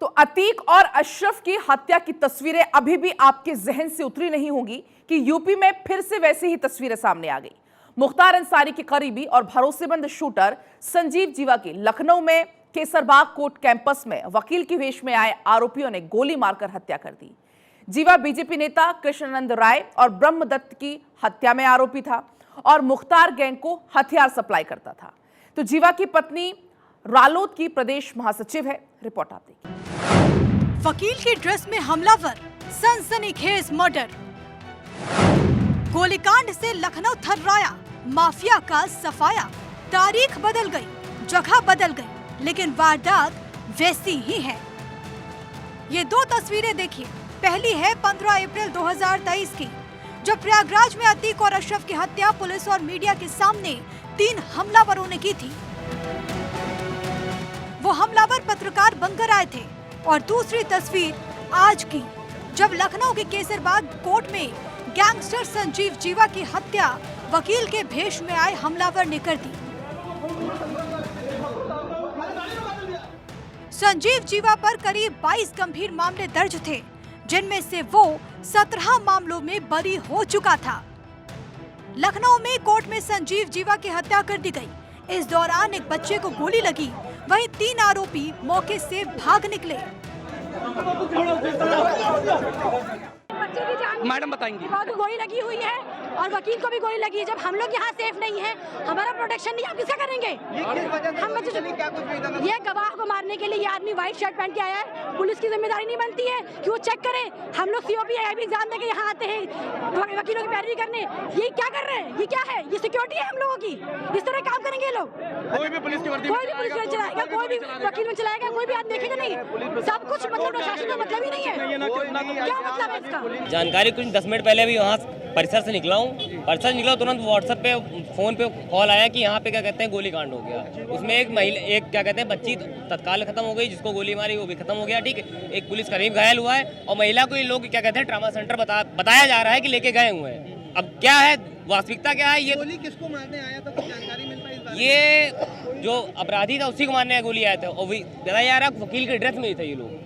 तो अतीक और अशरफ की हत्या की तस्वीरें अभी भी आपके जहन से उतरी नहीं होंगी कि यूपी में फिर से वैसी ही तस्वीरें सामने आ गई। मुख्तार अंसारी के करीबी और भरोसेमंद शूटर संजीव जीवा की लखनऊ में केसरबाग कोर्ट कैंपस में वकील की वेश में आए आरोपियों ने गोली मारकर हत्या कर दी। जीवा बीजेपी नेता कृष्णानंद राय और ब्रह्मदत्त की हत्या में आरोपी था और मुख्तार गैंग को हथियार सप्लाई करता था। तो जीवा की पत्नी रालोद की प्रदेश महासचिव है। रिपोर्ट आप देखिए। वकील की ड्रेस में हमलावर, सनसनीखेज मर्डर। गोलीकांड से लखनऊ थर्राया, माफिया का सफाया। तारीख बदल गई, जगह बदल गई, लेकिन वारदात वैसी ही है। ये दो तस्वीरें देखिए। पहली है 15 अप्रैल 2023 की, जब प्रयागराज में अतीक और अशरफ की हत्या पुलिस और मीडिया के सामने 3 हमलावरों ने की थी। वो हमलावर पत्रकार बनकर आए थे। और दूसरी तस्वीर आज की, जब लखनऊ के केसरबाग कोर्ट में गैंगस्टर संजीव जीवा की हत्या वकील के भेष में आए हमलावर ने कर दी। संजीव जीवा पर करीब 22 गंभीर मामले दर्ज थे, जिनमें से वो 17 मामलों में बरी हो चुका था। लखनऊ में कोर्ट में संजीव जीवा की हत्या कर दी गई। इस दौरान एक बच्चे को गोली लगी, वहीं 3 आरोपी मौके से भाग निकले। मैडम बताएंगी। गोली लगी हुई है और वकील को भी गोली लगी है। जब हम लोग यहाँ सेफ नहीं है, हमारा प्रोटेक्शन नहीं, आप किसका करेंगे? ये गवाह को मारने के लिए ये आदमी व्हाइट शर्ट पहन के आया है। पुलिस की जिम्मेदारी नहीं बनती है कि वो चेक करे। हम लोग सीओपी भी एग्जाम देके यहाँ आते हैं वकीलों की पैरवी करने। ये क्या कर रहे हैं? ये क्या है? ये सिक्योरिटी है हम लोगों की? इस तरह काम करेंगे ये लोग? कोई भी पुलिस में चलाएगा, कोई भी वकील में चलाएगा, कोई भी आदमी देखेगा नहीं। सब कुछ मतलब प्रशासन का मतलब ही नहीं है। क्या मतलब है इसका? जानकारी कुछ 10 मिनट पहले भी वहाँ परिसर से निकला हूँ। तुरंत व्हाट्सएप पे फोन पे कॉल आया कि यहाँ पे क्या कहते हैं गोली कांड हो गया। उसमें एक क्या कहते हैं बच्ची तत्काल खत्म हो गई, जिसको गोली मारी वो भी खत्म हो गया। ठीक है, एक पुलिस करीब घायल हुआ है और महिला को ये लोग क्या कहते हैं ट्रामा सेंटर बताया जा रहा है कि लेके गए हुए हैं। अब क्या है वास्तविकता क्या है? ये गोली किसको मारने आया था, कुछ जानकारी मिल पाई? ये जो अपराधी था उसी को मारने गोली आया था और बताया जा रहा है वकील के ड्रेस में ही थे ये लोग।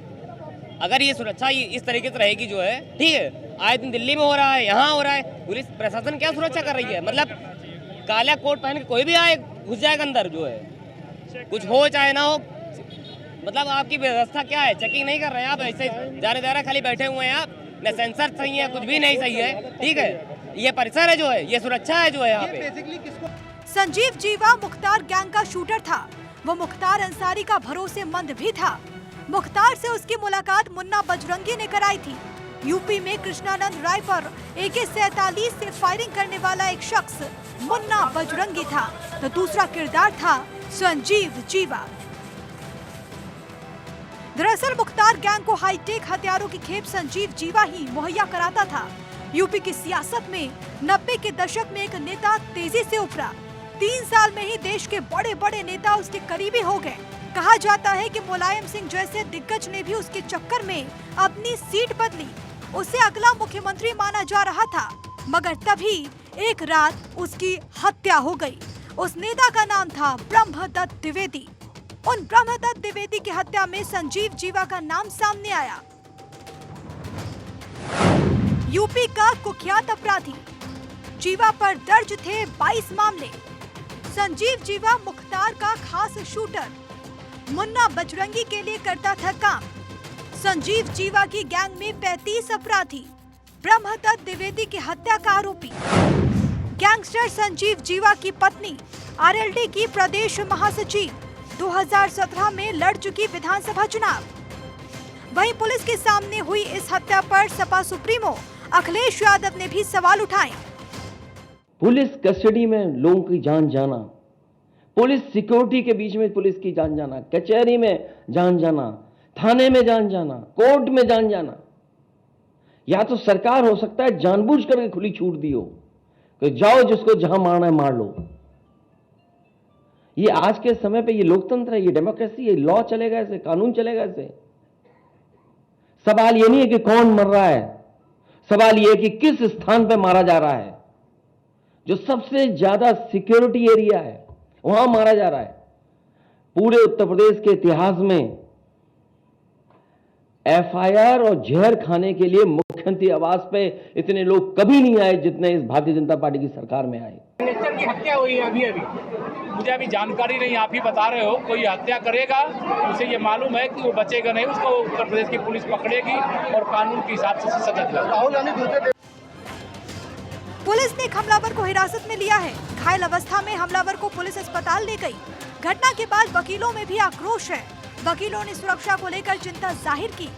अगर ये सुरक्षा इस तरीके से रहेगी जो है, ठीक है, आए दिन दिल्ली में हो रहा है, यहाँ हो रहा है, पुलिस प्रशासन क्या सुरक्षा कर रही है? मतलब काला कोट पहन के कोई भी आए घुस जाएगा अंदर जो है, कुछ हो चाहे ना हो। मतलब आपकी व्यवस्था क्या है? चेकिंग नहीं कर रहे हैं आप, ऐसे जाने जा रहे खाली बैठे हुए हैं आप। न सेंसर सही है, कुछ भी नहीं सही है। ठीक है, ये परिसर है जो है, ये सुरक्षा है जो है यहाँ पे। संजीव जीवा मुख्तार गैंग का शूटर था। वो मुख्तार अंसारी का भरोसेमंद भी था। मुख्तार से उसकी मुलाकात मुन्ना बजरंगी ने कराई थी। यूपी में कृष्णानंद राय पर AK-47 से फायरिंग करने वाला एक शख्स मुन्ना बजरंगी था, तो दूसरा किरदार था संजीव जीवा। दरअसल मुख्तार गैंग को हाईटेक हथियारों की खेप संजीव जीवा ही मुहैया कराता था। यूपी की सियासत में 90 के दशक में एक नेता तेजी से उभरा। 3 साल में ही देश के बड़े बड़े नेता उसके करीबी हो गए। कहा जाता है कि मुलायम सिंह जैसे दिग्गज ने भी उसके चक्कर में अपनी सीट बदली। उसे अगला मुख्यमंत्री माना जा रहा था, मगर तभी एक रात उसकी हत्या हो गई। उस नेता का नाम था ब्रह्मदत्त द्विवेदी। उन ब्रह्मदत्त द्विवेदी की हत्या में संजीव जीवा का नाम सामने आया। यूपी का कुख्यात अपराधी। जीवा पर दर्ज थे 22 मामले। संजीव जीवा मुख्तार का खास शूटर, मुन्ना बजरंगी के लिए करता था काम। संजीव जीवा की गैंग में 35 अपराधी। ब्रह्मदत्त द्विवेदी की हत्या का आरोपी। गैंगस्टर संजीव जीवा की पत्नी RLD की प्रदेश महासचिव, 2017 में लड़ चुकी विधानसभा चुनाव। वहीं पुलिस के सामने हुई इस हत्या पर सपा सुप्रीमो अखिलेश यादव ने भी सवाल उठाए। पुलिस कस्टडी में लोगों की जान जाना, पुलिस सिक्योरिटी के बीच में पुलिस की जान जाना, कचहरी में जान जाना, थाने में जान जाना, कोर्ट में जान जाना, या तो सरकार हो सकता है जानबूझ करके खुली छूट दी हो कि जाओ जिसको जहां मारना है मार लो। ये आज के समय पे ये लोकतंत्र है, ये डेमोक्रेसी है, लॉ चलेगा ऐसे, कानून चलेगा ऐसे। सवाल ये नहीं है कि कौन मर रहा है, सवाल ये है कि किस स्थान पे मारा जा रहा है। जो सबसे ज्यादा सिक्योरिटी एरिया है वहां मारा जा रहा है। पूरे उत्तर प्रदेश के इतिहास में एफआईआर और जहर खाने के लिए मुख्यमंत्री आवास पे इतने लोग कभी नहीं आए जितने इस भारतीय जनता पार्टी की सरकार में आए। कलेक्टर की हत्या हुई है अभी मुझे अभी जानकारी नहीं, आप ही बता रहे हो। कोई हत्या करेगा उसे ये मालूम है कि वो बचेगा नहीं, उसको उत्तर प्रदेश की पुलिस पकड़ेगी और कानून के हिसाब से सजा दिलाएगी। पुलिस ने हमलावर को हिरासत में लिया है। घायल अवस्था में हमलावर को पुलिस अस्पताल ले गई। घटना के बाद वकीलों में भी आक्रोश है। वकीलों ने सुरक्षा को लेकर चिंता जाहिर की।